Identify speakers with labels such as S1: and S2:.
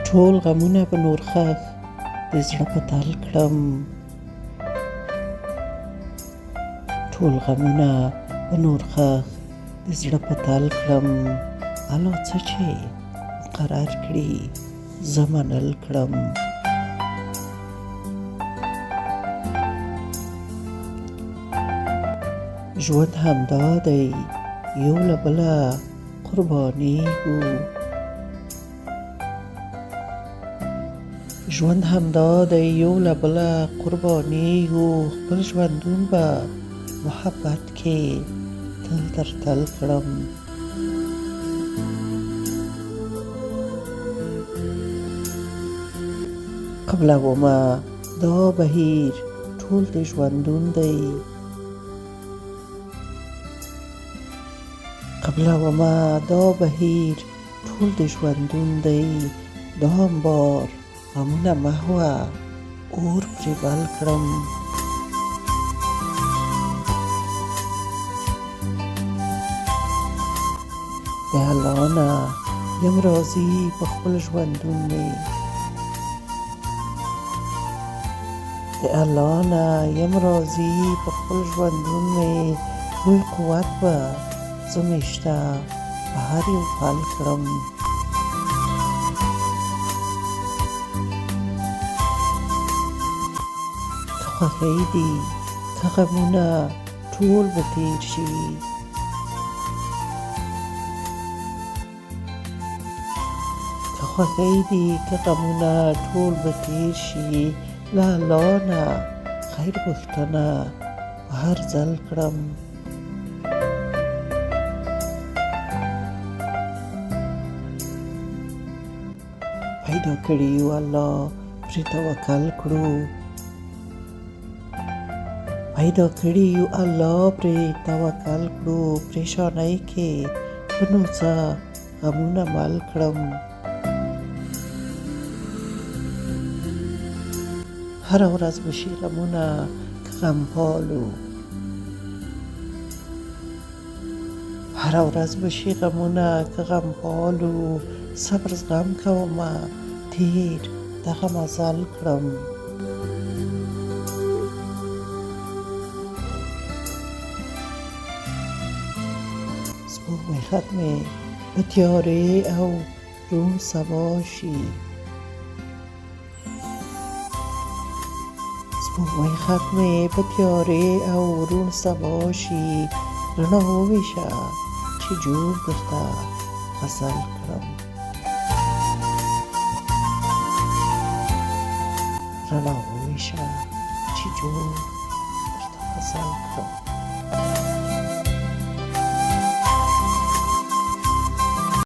S1: ټول غمونه به نور ښخ د زړه په تل کړم، ټول غمونه به نور ښخ د زړه په تل کړم. الله څه چې قرار کړي زه منل کړم. ژوند همدا دی یو له بله قربانېږو، ژوند همدا دی یو له بله قربانېږو. خپل ژوندون به محبت کې تل تر تل کړم. قبلومه دا بهیر ټول د ژوندون دی، قبلومه دا بهیر ټول د ژوندون دی. دا هم بار غمونه محوه اور پرې بل کړم. د الله نه یم راضي په خپل ژوندون مې، د الله نه یم راضي په خپل ژوندون مې. لوی قوت به زه میشته په هر یو پل کړم. که خوښۍ دي که غمونه ټول به تیر شي، که خوښۍ دي که غمونه ټول به تیر شي. له الله نه خیر غوښتنه په هر ځل کړم. پیدا کړي یو الله پرې توکل کړو، پیدا کړي یو الله پرې توکل کړو. پریشانۍ کې به نو څه غمونه مل کړم. هره ورځ به شي غمونه که غم پالو، هره ورځ به شي غمونه که غم پالو. صبر زغم کومه تیر دغه مزل کړم. سپوږمۍ ختمې به تیارې او روڼ سبا شي، سپوږمۍ ختمې به تیارې او روڼ سبا شي. رڼا وویشه چې جوړ درته غزل کړم، رڼا وویشه چې جوړ درته غزل کړم.